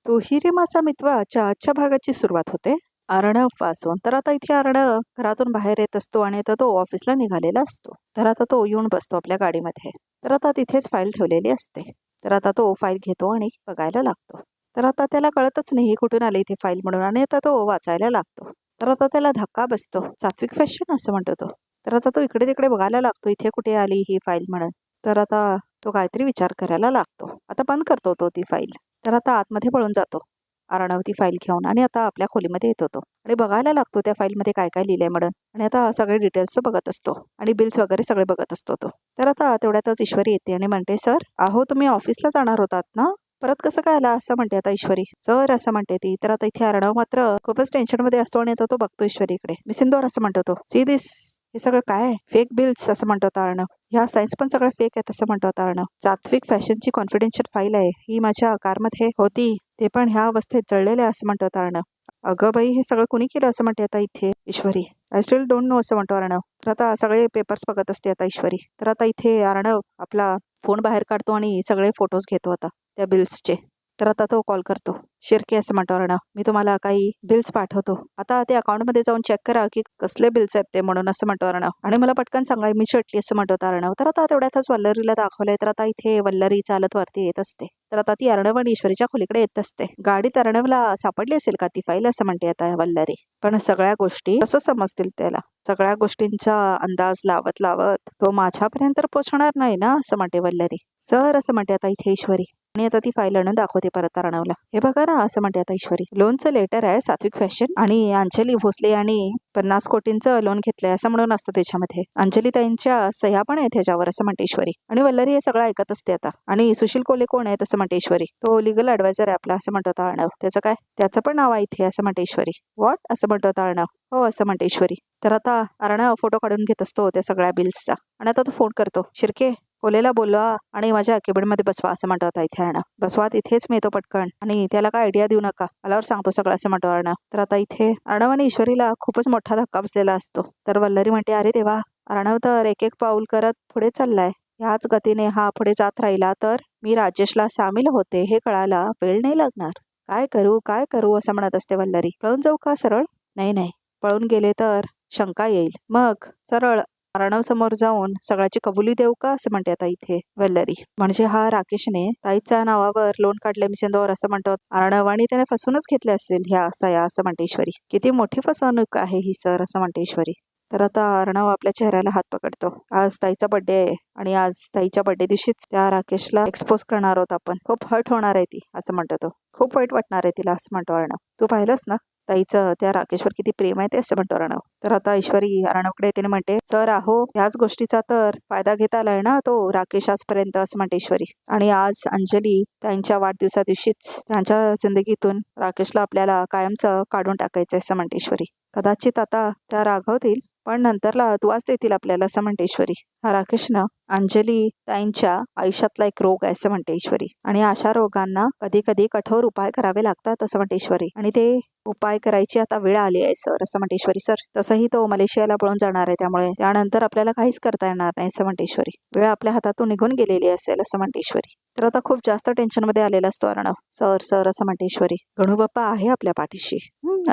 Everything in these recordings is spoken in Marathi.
तोही रे माझा मित्वाच्या आजच्या भागाची सुरुवात होते अर्णव पासून. तर आता इथे अर्णव घरातून बाहेर येत असतो आणि आता तो ऑफिसला निघालेला असतो. तर आता तो येऊन बसतो आपल्या गाडीमध्ये. तर आता तिथेच फाईल ठेवलेली असते. तर आता तो फाईल घेतो आणि बघायला लागतो. तर आता त्याला कळतच नाही कुठून आली इथे फाईल म्हणून आणि आता तो वाचायला लागतो. तर आता त्याला धक्का बसतो. सात्विक फॅशन असं म्हणतो तो. तर आता तो इकडे तिकडे बघायला लागतो इथे कुठे आली ही फाईल म्हणून. तर आता तो काहीतरी विचार करायला लागतो. आता बंद करतो तो ती फाईल. तर आता आतमध्ये पळून जातो अर्णव ती फाईल घेऊन आणि आता आपल्या खोलीमध्ये येतो तो आणि बघायला लागतो त्या फाईलमध्ये काय काय लिहिलंय म्हणून. आणि आता सगळे डिटेल्स बघत असतो आणि बिल्स वगैरे सगळे बघत असतो तो. तर आता तेवढ्यातच ईश्वरी येते आणि म्हणते, सर अहो तुम्ही ऑफिसला जाणार होतात ना, परत कसं काय आला असं म्हणते आता ईश्वरी. सर असं म्हणते ती. तर आता इथे अर्णव मात्र खूपच टेन्शन मध्ये असतो आणि आता तो बघतो ईश्वरीकडे. मिसिंदोर असं म्हणतो तो, सी दिस, हे सगळं काय फेक बिल्स असं म्हणतो आता अर्णव. ह्या साईन्स पण सगळं फेक आहेत असं म्हणतो आता अर्णव. सात्विक फॅशनची कॉन्फिडेन्शियल फाईल आहे ही माझ्या कारमध्ये होती, ते पण ह्या अवस्थेत जळलेले असं म्हणतो आता अर्णव. अगं बाई हे सगळं कुणी केलं असं म्हणते आता इथे ईश्वरी. आय स्टील डोंट नो असं म्हणतो अर्णव. तर आता सगळे पेपर्स बघत असते आता ईश्वरी. तर आता इथे अर्णव आपला फोन बाहेर काढतो आणि सगळे फोटोज घेतो आता त्या बिल्सचे. तर आता तो कॉल करतो. शिर्के असं म्हणतो अर्णव, मी तुम्हाला काही बिल्स पाठवतो, आता ते अकाउंटमध्ये जाऊन चेक करा की कसले बिल्स आहेत ते म्हणून असं म्हणतो अर्णव. आणि मला पटकन सांगा मी चटली असं म्हणतो अर्णव. तर आता तेवढ्यातच वल्लरीला दाखवलंय. तर आता इथे वल्लरी चालत वरती येत असते. तर आता ती अर्णव आणि ईश्वरीच्या खोलीकडे येत असते. गाडीत अर्णवला सापडली असेल का ती फाईल असं म्हणते आता वल्लरी. पण सगळ्या गोष्टी कसं समजतील त्याला, सगळ्या गोष्टींचा अंदाज लावत लावत तो माझ्यापर्यंत पोहोचणार नाही ना असं म्हणते वल्लरी. सर असं म्हणते आता इथे ईश्वरी. आणि आता ती फाईल आणून दाखवते परत अर्णवला. हे बघा ना असं म्हणते आता ईश्वरी, लोनचं लेटर आहे सात्विक फॅशन आणि अंजली भोसले आणि 50 कोटींचं लोन घेतलंय असं म्हणून असतं त्याच्यामध्ये. अंजली ताईंच्या सह्या पण आहेत ह्याच्यावर असं म्हणते ईश्वरी. आणि वल्लरी हे सगळं ऐकत असते आता. आणि सुशील कोले कोण आहे असं म्हणते ईश्वरी. तो लिगल ऍडवायझर आहे आपला असं म्हणतो अर्णव. त्याचं काय, त्याचं पण नाव आहे इथे असं म्हणते ईश्वरी. व्हॉट असं म्हणतो अर्णव. हो असं म्हणते ईश्वरी. तर आता अर्णव फोटो काढून घेत असतो त्या सगळ्या बिल्सचा. आणि आता तो फोन करतो, शिर्के कोलेला बोलवा आणि माझ्या केबिनमध्ये बसवा असं म्हणतो आता इथे अर्णव. बसवा तिथेच मी येतो पटकन आणि त्याला काय आयडिया देऊ नका, आल्यावर सांगतो सगळं असं म्हणतो अर्णव. तर आता इथे अर्णव आणि ईश्वरीला खूपच मोठा धक्का बसलेला असतो. तर वल्लरी म्हणते, अरे देवा, अर्णव तर एक एक पाऊल करत पुढे चाललाय. ह्याच गतीने हा पुढे जात राहिला तर मी राजेशला सामील होते हे कळायला वेळ नाही लागणार. काय करू असं म्हणत असते वल्लरी. पळून जाऊ का सरळ? नाही नाही, पळून गेले तर शंका येईल, मग सरळ अर्णव समोर जाऊन सगळ्याची कबुली देऊ का असं म्हणते आता इथे वल्लरी. म्हणजे हा राकेशने ताईच्या नावावर लोन काढले मिसेंदोर असं म्हणतो अर्णव आणि त्याने फसवूनच घेतले असेल ह्या सया असं म्हणते ईश्वरी. किती मोठी फसवणूक आहे ही सर असं म्हणते ईश्वरी. तर आता अर्णव आपल्या चेहऱ्याला हात पकडतो. आज ताईचा बर्थडे आहे आणि आज ताईच्या बर्थडे दिवशीच त्या राकेशला एक्सपोज करणार आहोत आपण. खूप हर्ट होणार आहे ती असं म्हणतो तो. खूप वाईट वाटणार आहे तिला असं म्हणतो अर्णव. तू पाहिलंस ना ताईचं त्या राकेशवर किती प्रेम आहे ते असं म्हणतो अर्णव. तर आता ईश्वरी अर्णवकडे येते म्हणते, सर अहो ह्याच गोष्टीचा तर फायदा घेता आलाय ना तो राकेश आजपर्यंत असं म्हणते ईश्वरी. आणि आज अंजली त्यांच्या वाढदिवसा दिवशीच त्यांच्या जिंदगीतून राकेशला आपल्याला कायमचं काढून टाकायचं असं म्हणते ईश्वरी. कदाचित आता त्या रागवतील पण नंतरला दुवाच देतील आपल्याला असं म्हणते ईश्वरी. हा राकेशनं अंजली ताईंच्या आयुष्यातला एक रोग आहे असं म्हणते ईश्वरी. आणि अशा रोगांना कधी कधी कठोर उपाय करावे लागतात असं म्हणते ईश्वरी. आणि ते उपाय करायची आता वेळ आली आहे सर असं म्हणते ईश्वरी. सर तसंही तो मलेशियाला पळून जाणार आहे त्यामुळे त्यानंतर आपल्याला काहीच करता येणार नाही असं म्हणते ईश्वरी. वेळ आपल्या हातातून निघून गेलेली असेल असं म्हणते ईश्वरी. तर आता खूप जास्त टेन्शन मध्ये आलेला असतो अर्णव. सर सर असं म्हणते ईश्वरी. गणूबाप्पा आहे आपल्या पाठीशी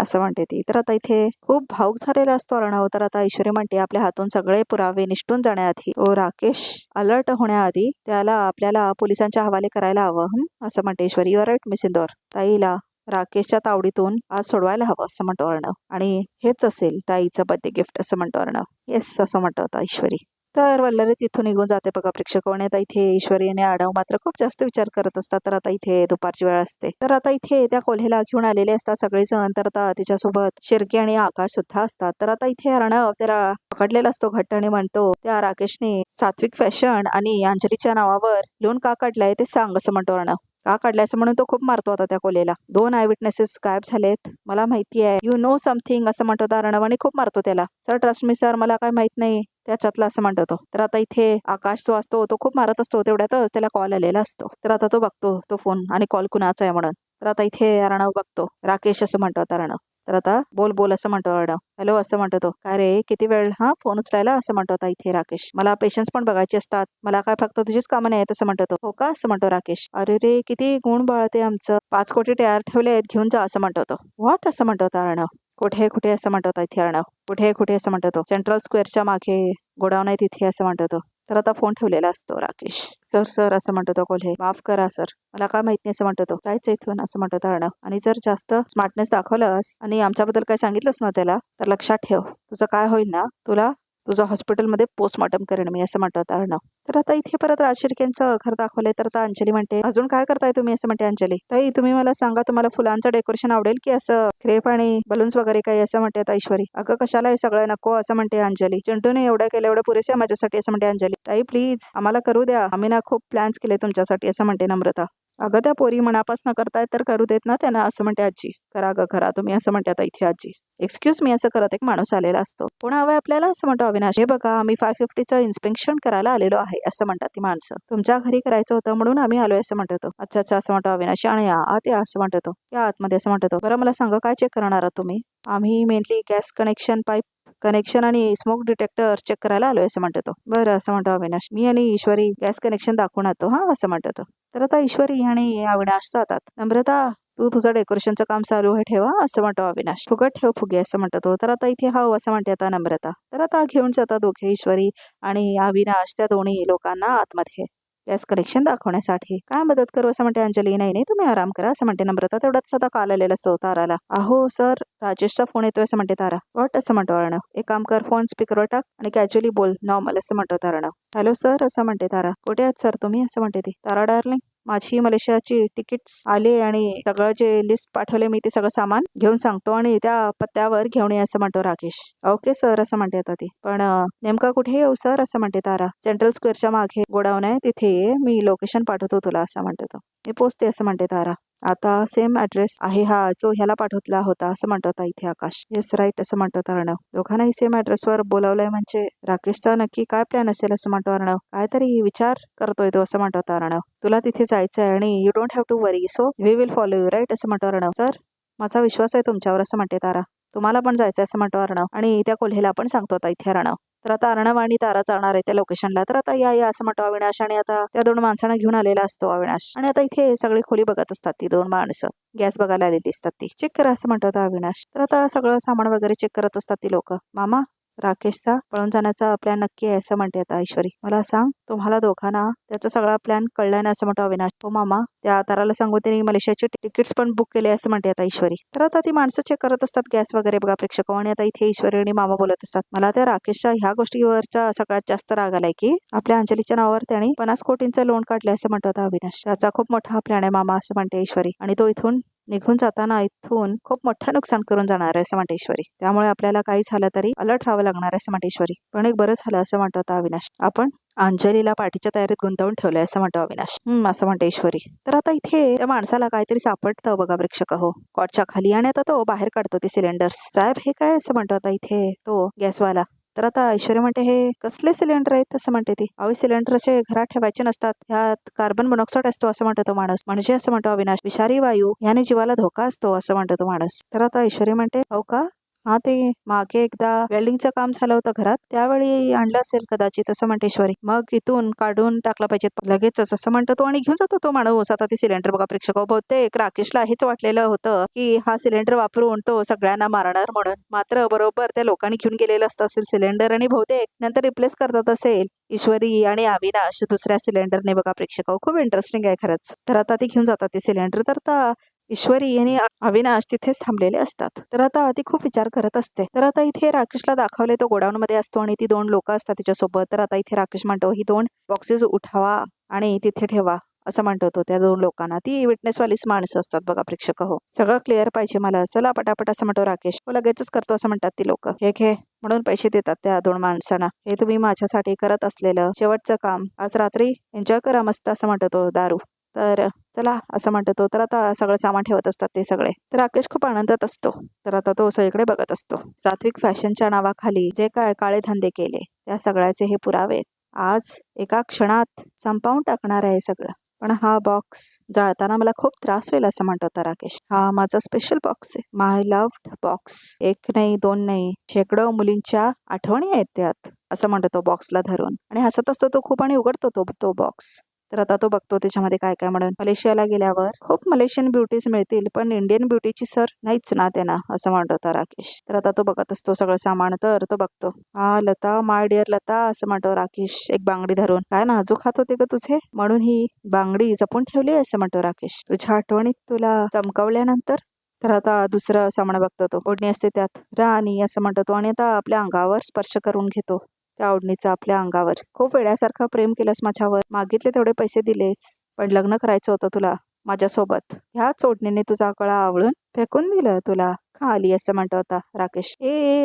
असं म्हणते ती. तर आता इथे खूप भाऊक झालेला असतो अर्णव. तर आता ईश्वरी म्हणते, आपल्या हातून सगळे पुरावे निष्ठून जाण्याआधी तो राकेश अलर्ट होण्याआधी त्याला आपल्याला पोलिसांच्या हवाले करायला हवं असं म्हणते ईश्वरी. युअर राईट मिसिंदोर, ताईला राकेशच्या तावडीतून आज सोडवायला हवं असं म्हणतो अर्णव. आणि हेच असेल ताईचं बर्थडे गिफ्ट असं म्हणतो अर्णव. येस असं म्हणतो आता ईश्वरी. तर वल्लरी तिथून निघून जाते बघा प्रेक्षक. आता इथे ईश्वरी आणि अर्णव मात्र खूप जास्त विचार करत असतात. तर आता इथे दुपारची वेळ असते. तर आता इथे त्या कोल्हेला घेऊन आलेले असतात सगळेजण. तर आता तिच्यासोबत शिर्के आणि आकाश सुद्धा असतात. तर आता इथे अर्णव त्याला पकडलेला असतो घट्ट आणि म्हणतो, त्या राकेशने सात्विक फॅशन आणि अंजलीच्या नावावर लोन का काढलाय ते सांग असं म्हणतो अर्णव. का काढलाय असं म्हणून तो खूप मारतो आता त्या कोलेला. 2 आय विटनेसेस गायब झालेत, मला माहिती आहे, यू नो समथिंग असं म्हणतो अर्णव आणि खूप मारतो त्याला. सर ट्रस्ट मी सर, मला काय माहित नाही त्याच्यातला असं म्हणतो तो. तर आता इथे आकाश जो असतो तो खूप मारत असतो. तेवढ्यातच त्याला कॉल आलेला असतो. तर आता तो बघतो तो फोन आणि कॉल कुणाचा आहे म्हणून. तर आता इथे अर्णव बघतो राकेश असं म्हणतो अर्णव. तर आता बोल बोल असं म्हणतो अर्णव. हॅलो असं म्हणतो तो. काय रे किती वेळ हा फोन उचलायला असं म्हणतो आता इथे राकेश. मला पेशन्स पण बघायचे असतात, मला काय फक्त तुझीच कामं नाही आहेत असं म्हणतो तो. हो का असं म्हणतो राकेश. अरे रे किती गुण बाळते आमचं. 5 कोटी तयार ठेवले आहेत, घेऊन जा असं म्हणतो तो. व्हॉट असं म्हणतो तो अर्णव. कुठे कुठे असं म्हणतो तो इथे अर्णव. कुठे कुठे असं म्हणतो तो. सेंट्रल स्क्वेअरच्या मागे गोडाऊन आहे तिथे असं म्हणतो तो. तर आता फोन ठेवलेला असतो राकेश. सर सर असं म्हणतो तो कोल्हे. माफ करा सर, मला काय माहित नाही असं म्हणतो तो. जायचं इथून असं म्हणतो तो अर्णव. आणि जर जास्त स्मार्टनेस दाखवलंस आणि आमच्याबद्दल काय सांगितलंस ना त्याला, तर लक्षात ठेव तुझं काय होईल ना, तुला तुझं हॉस्पिटलमध्ये पोस्टमॉर्टम करेन मी असं म्हणतो अर्णव. तर आता इथे परत राज शिर्केंचं घर दाखवलंय. तर आता अंजली म्हणते अजून काय करताय तुम्ही असं म्हणते अंजली. ताई तुम्ही मला सांगा, तुम्हाला फुलांचं डेकोरेशन आवडेल की असं क्रेप आणि बलून्स वगैरे काही असं म्हणते आता ऐश्वरी. अगं कशाला हे सगळं नको असं म्हणते अंजली. चिंटूने एवढं केलं, एवढं पुरेसे आहे माझ्यासाठी असं म्हणते अंजली. ताई प्लीज आम्हाला करू द्या, आम्ही ना खूप प्लॅन्स केले तुमच्यासाठी असं म्हणते नम्रता. अगं त्या पोरी मनापासून करतायत तर करू देत ना त्यांना असं म्हणते आजी. करा ग करा तुम्ही असं म्हणते आता इथे आजी. एक्सक्यूज मी असं करत एक माणूस आलेला असतो. कोण हवंय आपल्याला असं म्हणतो अविनाश. हे बघा आम्ही 550चं इन्स्पेक्शन करायला आलेलो आहे असं म्हणतात ती माणसं. तुमच्या घरी करायचं होतं म्हणून आम्ही आलोय असं म्हणतो तो. अच्छा अच्छा असं म्हणतो अविनाश. आणि आत या असं म्हणतो तो. या आतमध्ये असं म्हणतो तो. बरं मला सांगा काय चेक करणार आहात तुम्ही. आम्ही mainly gas connection, pipe connection आणि स्मोक डिटेक्टर चेक करायला आलोय असं म्हणतो तो. बरं असं म्हणतो अविनाश. मी आणि ईश्वरी गॅस कनेक्शन दाखवून येतो हा असं म्हणतो तो. तर आता ईश्वरी आणि अविनाश जातात. नम्रता तू तुझं डेकोरेशनचं काम चालू आहे ठेवा असं म्हणतो अविनाश. फुगट ठेव फुगे असं म्हणतो तो. तर आता इथे हाव असं म्हणते आता नम्रता. तर आता घेऊन जातात दोघे ईश्वरी आणि अविनाश त्या दोन्ही लोकांना आतमध्ये गॅस कनेक्शन दाखवण्यासाठी. काय मदत करू असं म्हणते अंजली. नाही नाही तुम्ही आराम करा असं म्हणते नम्रता. तेवढाच आता काल आलेला असतो ताराला. अहो सर राजेशचा फोन येतोय असं म्हणते तारा. वॉट असं म्हणतो अर्णव. एक काम कर फोन स्पीकरवर टाक आणि कॅज्युअली बोल नॉर्मल असं म्हणतो अर्णव. हॅलो सर असं म्हणते तारा. कुठे आहात सर तुम्ही असं म्हणते ती. तारा डार्लिंग माझी मलेशियाची तिकीट्स आली आणि सगळं जे लिस्ट पाठवले मी ते सगळं सामान घेऊन सांगतो आणि त्या पत्त्यावर घेऊन ये असं म्हणतो राकेश. ओके सर असं म्हणते आता ती. पण नेमका कुठे येऊ सर असं म्हणते तारा. सेंट्रल स्क्वेअरच्या मागे गोडाऊन आहे तिथे ये, मी लोकेशन पाठवतो तुला असं म्हणते तो. मी पोचते असं म्हणते तारा. आता सेम ऍड्रेस आहे हा जो ह्याला पाठवला होता असं म्हणतो आता इथे आकाश. येस राईट असं म्हणतो अर्णव. दोघांनाही सेम ऍड्रेसवर बोलावलंय म्हणजे राकेशचा नक्की काय प्लॅन असेल असं म्हणतो अर्णव. काहीतरी विचार करतोय तो असं म्हणतो अर्णव. तुला तिथे जायचंय आणि you don't have to worry so we will follow you right असं म्हणतो अर्णव. सर माझा विश्वास आहे तुमच्यावर असं म्हणते तारा. तुम्हाला पण जायचंय असं म्हणतो अर्णव. आणि त्या कोल्हेला पण सांगतो आता इथे अर्णव. तर आता अर्णव आणि तारा जाणार आहे त्या लोकेशनला. तर आता या या असं म्हणतो अविनाश आणि आता त्या दोन माणसांना घेऊन आलेला असतो अविनाश. आणि आता इथे सगळी खोली बघत असतात ती दोन माणसं. गॅस बघायला आलेली असतात ती. चेक करा असं म्हणतो आता अविनाश. तर आता सगळं सामान वगैरे चेक करत असतात ती लोक. मामा राकेशचा पळून जाण्याचा प्लॅन नक्की आहे असं म्हणते आता ऐश्वरी. मला सांग तुम्हाला दोघांना त्याचा सगळा प्लॅन कळलाय ना असं म्हणतो अविनाश. हो मामा त्या ताराला सांगून त्यांनी मलेशियाचे तिकीट्स पण बुक केले असं म्हणते आता ईश्वरी. तर आता ती माणसं चेक करत असतात गॅस वगैरे बघा प्रेक्षक. आणि आता इथे ईश्वरी आणि मामा बोलत असतात. मला त्या राकेशच्या ह्या गोष्टीवरचा सगळ्यात जास्त राग आलाय की आपल्या अंजलीच्या नावावर त्याने 50 कोटींचं लोन काढले असं म्हणतो आता अविनाश. त्याचा खूप मोठा प्लॅन आहे मामा असं म्हणते ईश्वरी. आणि तो इथून निघून जाताना इथून खूप मोठं नुकसान करून जाणार आहे असं म्हणते ईश्वरी. त्यामुळे आपल्याला काही झालं तरी अलर्ट राहावं लागणार आहे असं म्हणते ईश्वरी. पण एक बरं झालं असं म्हणतो आता अविनाश. आपण अंजलीला पार्टीच्या तयारीत गुंतवून ठेवलंय असं म्हणतो अविनाश. असं म्हणते ईश्वरी. तर आता इथे त्या माणसाला काहीतरी सापडतं बघा प्रेक्षक हो कॉटच्या खाली. आणि आता तो बाहेर काढतो ते सिलेंडर्स. साहेब हे काय असं म्हणतो आता इथे तो गॅसवाला. तर आता ऐश्वर्या म्हणते हे कसले सिलेंडर आहेत असं म्हणते ती. अहो सिलेंडर असे घरात ठेवायचे नसतात, ह्यात कार्बन मोनॉक्साईड असतो असं म्हणतो तो माणूस. म्हणजे असं म्हणतो अविनाश विषारी वायू याने जीवाला धोका असतो असं म्हणतो तो माणूस. तर आता ऐश्वर्या म्हणते हो का. हा ते मागे एकदा वेल्डिंगचं काम झालं होतं घरात त्यावेळी आणलं असेल कदाचित असं म्हणते ईश्वरी. मग इथून काढून टाकलं पाहिजे लगेचच असं म्हणतो तो आणि घेऊन जातो तो माणूस. आता ते सिलेंडर बघा प्रेक्षक. बहुतेक राकेशला हेच वाटलेलं होतं की हा सिलेंडर वापरून तो सगळ्यांना मारणार म्हणून. मात्र बरोबर त्या लोकांनी घेऊन गेलेलं असतं असेल सिलेंडर आणि बहुतेक नंतर रिप्लेस करतात असेल ईश्वरी आणि अविनाश दुसऱ्या सिलेंडरने बघा प्रेक्षक. खूप इंटरेस्टिंग आहे खरंच. तर आता ते घेऊन जातात ते सिलेंडर. तर आता ईश्वरी आणि अविनाश तिथेच थांबलेले असतात. तर आता ती खूप विचार करत असते. तर आता इथे राकेशला दाखवले तो गोडाऊन मध्ये असतो आणि ती दोन लोक असतात तिच्यासोबत. तर आता इथे राकेश म्हणतो ही 2 बॉक्सेस उठावा आणि तिथे ठेवा असं म्हणतो तो त्या 2 लोकांना. ती विटनेसवालीच माणसं असतात बघा प्रेक्षक हो. सगळं क्लिअर पाहिजे मला. चला पटापट असं म्हणतो राकेश. तो लगेचच करतो असं म्हणतात ती लोक. हे घे म्हणून पैसे देतात त्या 2 माणसांना. हे तुम्ही माझ्यासाठी करत असलेलं शेवटचं काम. आज रात्री एन्जॉय करा मस्त असं म्हणतो तो दारू. तर चला असं म्हणतो तो. तर आता सगळं सामान ठेवत असतात ते सगळे. तर राकेश खूप आनंदात असतो. तर आता तो सगळीकडे बघत असतो. सात्विक फॅशनच्या नावाखाली जे काय काळे धंदे केले त्या सगळ्याचे हे पुरावे आज एका क्षणात संपवून टाकणार आहे सगळं. पण हा बॉक्स जाळताना मला खूप त्रास होईल असं म्हणत होता राकेश. हा माझा स्पेशल बॉक्स आहे, माय लव्ड बॉक्स. एक नाही, दोन नाही, शेकडो मुलींच्या आठवणी आहेत त्यात, असं म्हणतो तो बॉक्सला धरून. आणि हसत असतो तो खूप आणि उघडतो तो बॉक्स. तर आता तो बघतो त्याच्यामध्ये काय काय म्हणून. मलेशियाला गेल्यावर खूप मलेशियन ब्युटीज मिळतील, पण इंडियन ब्युटीची सर नाहीच ना त्यांना, असं म्हणत होता राकेश. तर आता तो बघत असतो सगळं सामान. तर तो बघतो, हा लता, माय डिअर लता, असं म्हणतो राकेश एक बांगडी धरून. काय नाजूक हात होते ग तुझे, म्हणून ही बांगडी जपून ठेवली असं म्हणतो राकेश, तुझ्या आठवणीत तुला चमकवल्यानंतर. तर आता दुसरं सामान बघतो तो, ओढणी असते त्यात राणी असं म्हणतो तो. आणि आता आपल्या अंगावर स्पर्श करून घेतो त्या ओढणीचा आपल्या अंगावर. खूप वेड्यासारखं प्रेम केलंस माझ्यावर, मागितले तेवढे पैसे दिलेस, पण लग्न करायचं होतं तुला माझ्यासोबत. ह्याच ओढणीने तुझा गळा आवळून फेकून दिलं तुला खाली, असं म्हणतो होता राकेश.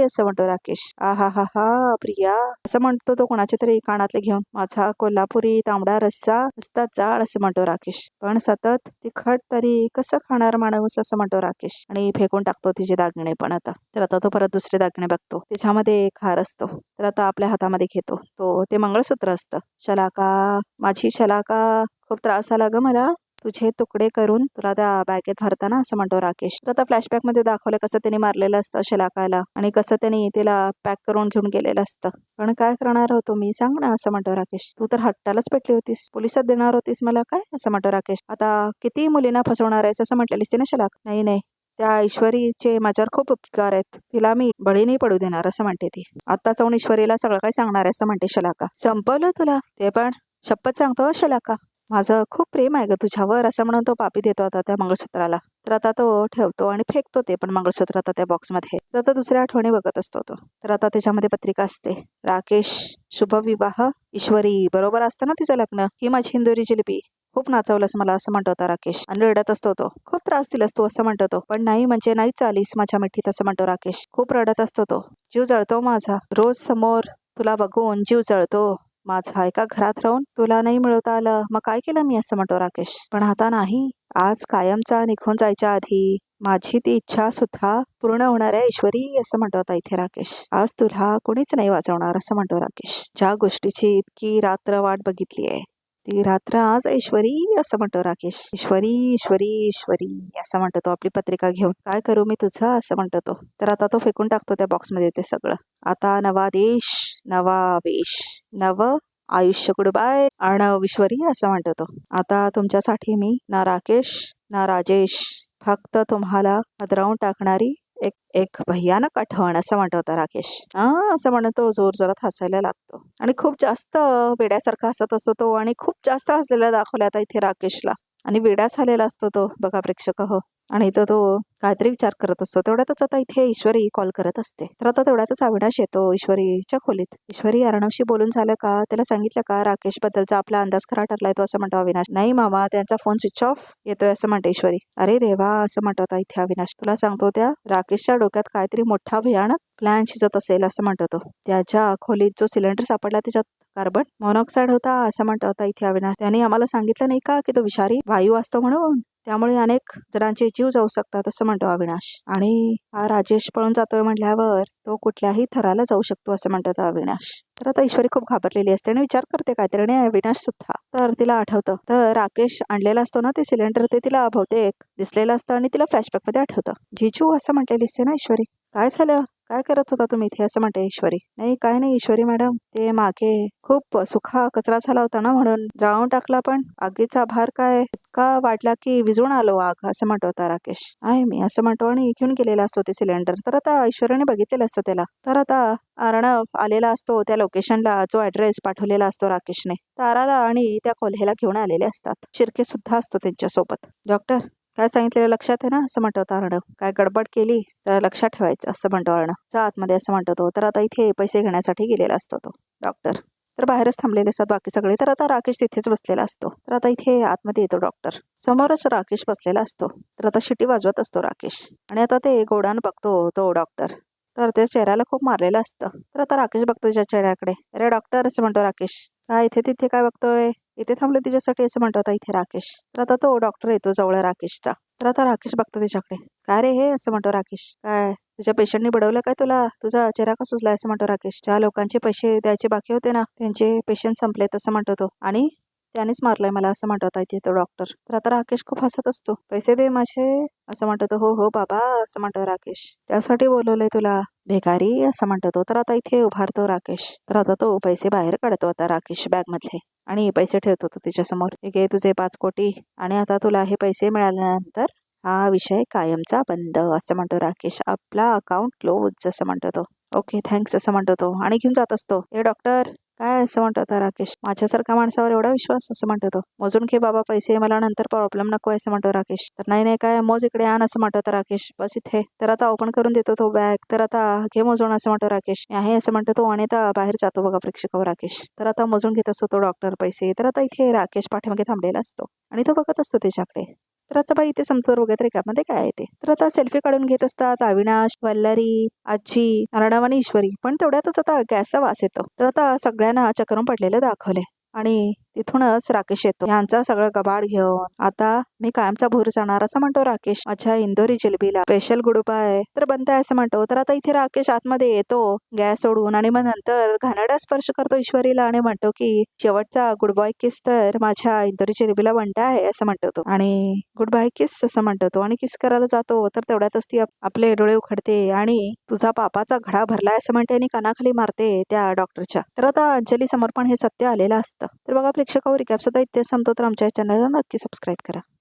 असं म्हणतो राकेश. आ हा हा हा प्रिया, असं म्हणतो तो कोणाच्या तरी कानातले घेऊन. माझा कोल्हापुरी तांबडा रस्सा नुसता जाळ, असं म्हणतो राकेश. पण सतत तिखट तरी कसं खाणार माणूस, असं म्हणतो राकेश. आणि फेकून टाकतो तिचे दागिने पण आता. तर आता तो परत दुसरे दागिने बघतो, त्याच्यामध्ये एक हार असतो. तर आता आपल्या हातामध्ये घेतो तो, ते मंगळसूत्र असतं. शलाका, माझी शलाका, खूप त्रास आला ग मला तुझे तुकडे करून तुला त्या बॅगेत भरताना, असं म्हणतो राकेश. तर आता फ्लॅशबॅक मध्ये दाखवलं कसं त्याने मारलेलं असतं शलाकाला, आणि कसं त्याने तिला पॅक करून घेऊन गेलेलं असतं. पण काय करणार होतो मी, सांग ना, असं म्हणतो राकेश. तू तर हट्टालाच पेटली होतीस, पोलिसात देणार होतीस मला काय, असं म्हणतो राकेश. आता किती मुलींना फसवणार आहेस, असं म्हटलेलीस ना शलाक. नाही नाही, त्या ईश्वरीचे माझ्यावर खूप उपकार आहेत, तिला मी बळी नाही पडू देणार, असं म्हणते ती. आता जाऊन ईश्वरीला सगळं काय सांगणार आहे, असं म्हणते शलाका. संपवलं तुला, ते पण शपथ सांगतो शलाका, माझं खूप प्रेम आहे ग तुझ्यावर, असं म्हणून तो पापी देतो आता त्या मंगळसूत्राला. तर आता तो ठेवतो आणि फेकतो ते पण मंगळसूत्र आता त्या बॉक्समध्ये. तर आता दुसऱ्या आठवणी बघत असतो तो. तर आता त्याच्यामध्ये पत्रिका असते, राकेश शुभ विवाह ईश्वरी, बरोबर असतं ना तिचं लग्न, ही माझी हिंदुरी जिलेबी, खूप नाचवलंस मला, असं म्हणतो होता राकेश. आणि रडत असतो तो, खूप त्रास दिलास तू, असं म्हणतो तो. पण नाही म्हणजे नाहीच आलीस माझ्या मिठीत, असं म्हणतो राकेश. खूप रडत असतो तो. जीव जळतो माझा, रोज समोर तुला बघून जीव जळतो माझा, एका घरात राहून तुला नाही मिळवता आलं, मग काय केलं मी, असं म्हणतो राकेश. पण आता नाही, आज कायमचा निघून जायच्या आधी माझी ती इच्छा सुद्धा पूर्ण होणार आहे ईश्वरी, असं म्हणतो आता इथे राकेश. आज तुला कोणीच नाही वाचवणार, असं म्हणतो राकेश. ज्या गोष्टीची इतकी रात्र वाट बघितली आहे, ती रात्र आज ईश्वरी, असं म्हणतो राकेश. ईश्वरी ईश्वरी ईश्वरी, असं म्हणतो तो आपली पत्रिका घेऊन. काय करू मी तुझं, असं म्हणतो तो. तर आता तो फेकून टाकतो त्या बॉक्समध्ये ते सगळं. आता नवा देश, नवा वेश, नव आयुष्य, गुड बाय अर्णव ईश्वरी, असं म्हणतो तो. आता तुमच्यासाठी मी ना राकेश ना राजेश, फक्त तुम्हाला हादरावून टाकणारी एक एक भयानक आठवण, असं म्हणत होता राकेश. असं म्हणतो जोर जोरात हसायला लागतो. आणि खूप जास्त वेड्यासारखा हसत असतो तो, आणि खूप जास्त हसलेला दाखवला आता इथे राकेशला. आणि वेडा झालेला असतो तो बघा प्रेक्षक हो. आणि इथं तो काहीतरी विचार करत असतो. तेवढ्यातच आता इथे ईश्वरी कॉल करत असते. तर आता तेवढ्यातच अविनाश येतो ईश्वरीच्या खोलीत. ईश्वरी, अर्णवशी बोलून झालं का, त्याला सांगितलं का राकेश बद्दलचा आपला अंदाज खरा ठरलाय तो, असं म्हणतो अविनाश. नाही मामा, त्यांचा फोन स्विच ऑफ येतोय, असं म्हणते ईश्वरी. अरे देवा, असं म्हणतो आता इथे अविनाश. तुला सांगतो त्या राकेशच्या डोक्यात काहीतरी मोठा भयानक प्लॅन शिजत असेल, असं म्हणतो तो. त्याच्या खोलीत जो सिलेंडर सापडला त्याच्यात कार्बन मोनॉक्साईड होता, असं म्हणतो आता इथे अविनाश. त्याने आम्हाला सांगितलं नाही का की तो विषारी वायू असतो म्हणून, त्यामुळे अनेक जणांचे जीव जाऊ शकतात, असं म्हणतो अविनाश. आणि हा राजेश पळून जातोय म्हटल्यावर तो कुठल्याही थराला जाऊ शकतो, असं म्हणतात अविनाश. तर आता ईश्वरी खूप घाबरलेली असते आणि विचार करते काहीतरी, आणि अविनाश सुद्धा. तर तिला आठवतं, तर राकेश आणलेला असतो ना ते सिलेंडर, ते तिला बहुतेक दिसलेलं असतं आणि तिला फ्लॅशबॅक मध्ये आठवतं. जिजू, असं म्हटलेली असते ना ईश्वरी. काय झालं, काय करत होता तुम्ही इथे, असं म्हणते ईश्वरी. नाही काय नाही ईश्वरी मॅडम, ते मागे खूप सुखा कचरा झाला होता ना, म्हणून जाळून टाकला, पण आगीचा भार काय इतका वाटला की विझून आलो आग, असं म्हणतो होता राकेश. आहे मी, असं म्हणतो आणि घेऊन गेलेला असतो ते सिलेंडर. तर आता ईश्वरीने बघितलेलं असतं त्याला. तर आता अर्णव आलेला असतो त्या लोकेशनला, जो ऍड्रेस पाठवलेला असतो राकेशने. ताराला आणि त्या कोल्हेला घेऊन आलेले असतात. शिर्के सुद्धा असतो त्यांच्यासोबत. डॉक्टर, काय सांगितलेलं लक्षात आहे ना, असं म्हणतो होता अर्णव. काय गडबड केली तर लक्षात ठेवायचं, असं म्हणतो अर्णव. जा आतमध्ये, असं म्हणतो तो. तर आता इथे पैसे घेण्यासाठी गेलेला असतो तो डॉक्टर. तर बाहेरच थांबलेले असतात बाकी सगळे. तर आता राकेश तिथेच बसलेला असतो. तर आता इथे आतमध्ये येतो डॉक्टर. समोरच राकेश बसलेला असतो. तर आता शिटी वाजवत असतो राकेश. आणि आता ते गोडान बघतो तो डॉक्टर. तर त्या चेहऱ्याला खूप मारलेलं असतं. तर आता राकेश बघतो त्याच्या चेहऱ्याकडे. अरे डॉक्टर, असं म्हणतो राकेश. काय इथे तिथे काय बघतोय, इथे थांबले तिच्यासाठी, असं म्हणतो आता इथे राकेश. तर आता तो डॉक्टर येतो जवळ राकेशचा. तर आता राकेश बघतो त्याच्याकडे. काय रे हे, असं म्हणतो राकेश. काय तुझ्या पेशंटने बडवलं काय तुला, तुझा चेहरा का सुजलाय, असं म्हणतो राकेश. ज्या लोकांचे पैसे द्यायचे बाकी होते ना, त्यांचे पेशंट संपलेत, असं म्हणतो तो. आणि त्यानेच मारलंय मला असं म्हणत आहे तो डॉक्टर. तर आता राकेश खूप हसत असतो. पैसे दे माझे असं म्हणतो. हो हो बाबा असं म्हणतो राकेश. त्यासाठी बोलवलंय तुला भिकारी असं म्हणतो. तर आता इथे उभारतो राकेश. तर आता तो पैसे बाहेर काढतो आता राकेश बॅग मधले आणि पैसे ठेवतो तो तिच्यासमोर. हे घे तुझे 5 कोटी आणि आता तुला हे पैसे मिळाल्यानंतर हा विषय कायमचा बंद असं म्हणतो राकेश. आपला अकाउंट क्लोज असं म्हणतो तो. ओके थँक्स असं म्हणतो तो आणि घेऊन जात असतो. हे डॉक्टर काय असं म्हणतो आता राकेश. माझ्यासारख्या माणसावर एवढा विश्वास असं म्हणतो तो. मोजून घे बाबा पैसे मला नंतर प्रॉब्लेम नको असं म्हणतो राकेश. तर नाही नाही काय मोज इकडे आण असं म्हणतो राकेश. बस इथे. तर आता ओपन करून देतो तो बॅग. तर आता घे मोजून असं म्हणतो राकेश. आहे असं म्हणतो तो आणि आता बाहेर जातो बघा प्रेक्षकावर राकेश. तर आता मोजून घेत असतो तो डॉक्टर पैसे. तर आता इथे राकेश पाठीमागे थांबलेला असतो आणि तो बघत असतो त्याच्याकडे. तर आता बाई इथे समजून वगैरे त्यामध्ये काय आहे ते. तर आता सेल्फी काढून घेत असतात अविनाश, वल्लरी, आजी, अर्णव आणि ईश्वरी. पण तेवढ्यातच आता गॅसचा वास येतो. तर आता सगळ्यांना चक्रून पडलेलं दाखवले आणि तिथूनच राकेश येतो. यांचा सगळं गबाड घेऊन आता मी कायमचा भूर जाणार असं म्हणतो राकेश. अच्छा इंदोरी जिलबीला स्पेशल गुड बाय तर बनताय असं म्हणतो. तर आता इथे राकेश आतमध्ये येतो गॅस सोडून आणि मग नंतर घाणेरडा स्पर्श करतो ईश्वरीला आणि म्हणतो की शेवटचा गुड बाय किस तर माझ्या इंदोरी जिलबीला बनताय असं म्हणतो तो आणि गुड बाय किस असं म्हणतो तो आणि किस करायला जातो. तर तेवढ्यातच ती आपले डोळे उघडते आणि तुझा पापाचा घडा भरलाय असं म्हणते आणि कानाखाली मारते त्या डॉक्टरच्या. तर आता अंजली समोर पण हे सत्य आलेलं असतं. तर बघा प्रेक्षकावर रिकॅप सुद्धा इथे संपतो. तर आमच्या चॅनलला नक्की सबस्क्राईब करा.